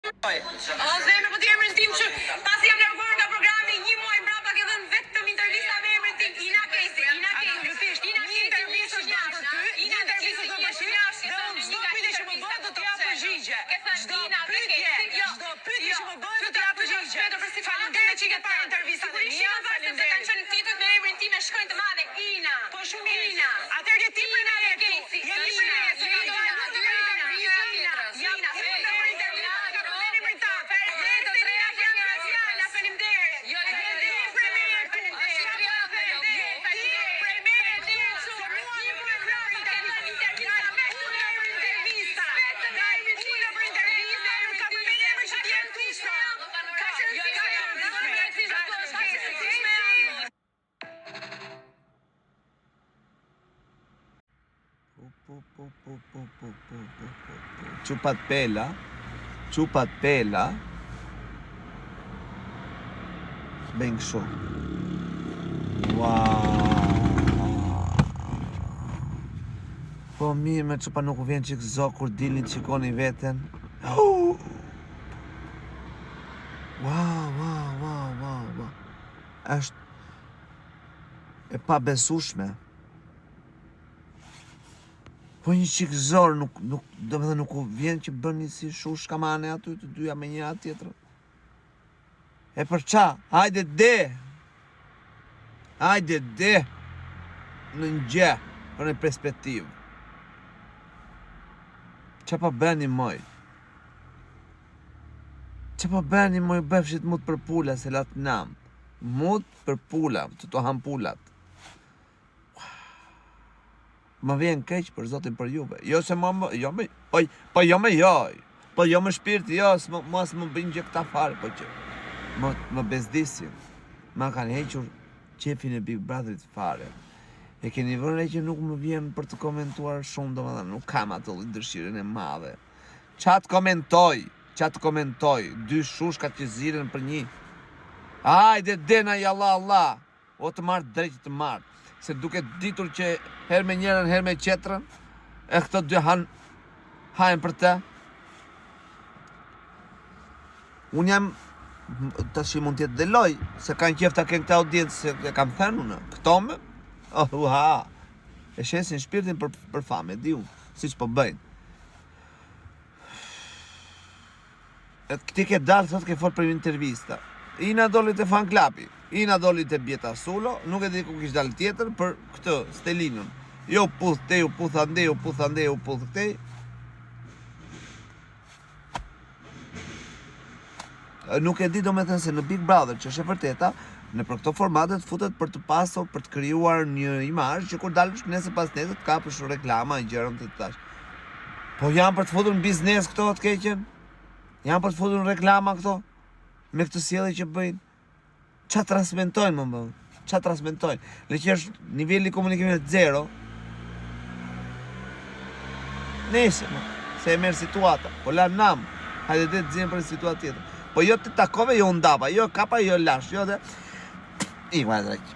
O zemre, po ti emrin tim që pasi jam larguar nga programi, një muaj mbrapa ke dhënë vetëm intervista me emrin tim. Ina Kesi. Ina intervistë është bërë të ty, një intervistë do të shirash, dhe unë çdo pyetje që më bën do të jap përgjigje. Çdo pyetje që më bën do të jap përgjigje. Faleminderit që ke parë intervistat e mia, faleminderit. Kanë qenë titujt me emrin tim e shkojnë të madhe. Ina. Po shumë Ina. Atëherë ti për na Kesi. Qupat pela ben kështu. Po mirë me çupa nuk u vjen çik zok kur dilni të shikoni veten. Wow. Është e pabesueshme. Po një qik zor, nuk u vjen që bëni si shush kamane aty, të dyja me një atë tjetër. E për qa? Hajde de! Në ngje, për në perspektivë. Qa pa bëni moj? Qa pa bëni moj bëfshit mut për pula se latë nam? Mut për pula, të ham pulat. Më vjen keq për zotin për juve. Jo se po jo me shpirti, jo, mos më bëjnë gjë këta fare, po që më bezdisin. Ma kanë hequr qefin e Big Brotherit fare. E keni vënë që nuk më vjen për të komentuar shumë, domethënë nuk kam atë dëshirën e madhe. Qa të komentoj, dy shushkat që ziren për një. Hajde dena jalla Allah, o të marrë drejtë të marrë. Se duke ditur që her me njërën, her me qetrën, e këto dy hajnë për te. Unë jam, të shi mund tjetë deloj, se kanë qef të kënë këta audiencë, se e kam thënë unë, këto me, e shesin shpirtin për fame, di unë, si që po bëjnë. E këti ke dalë, thot ke folë për intervista. Ina doli të fan klapi. Ina doli të Bjeta Sulo, nuk e di ku kish dalë tjetër për këtë, Stelinun. Jo puth te, u puth ande, u puth këtej. Nuk e di do me thënë se në Big Brother, që është e vërteta, në për këto formatet futet për të pasur, për të krijuar një imazh që kur dalësh nesër pas nesër të kapësh reklama e gjëra të tash. Po janë për të futur në biznes këto të keqen? Janë për të futur në reklama këto? Me këtë sjellje që bëjnë? Qa transmetojnë më bëmë? Qa transmetojnë? Le që është nivelli komunikimit 0. Nese, se e merë situata. Po la nam, hajde dhe të zinë për situatë tjetër. Po jo të takove, jo ndapa, jo kapa, jo lash, jo dhe... I, ma e drejtë.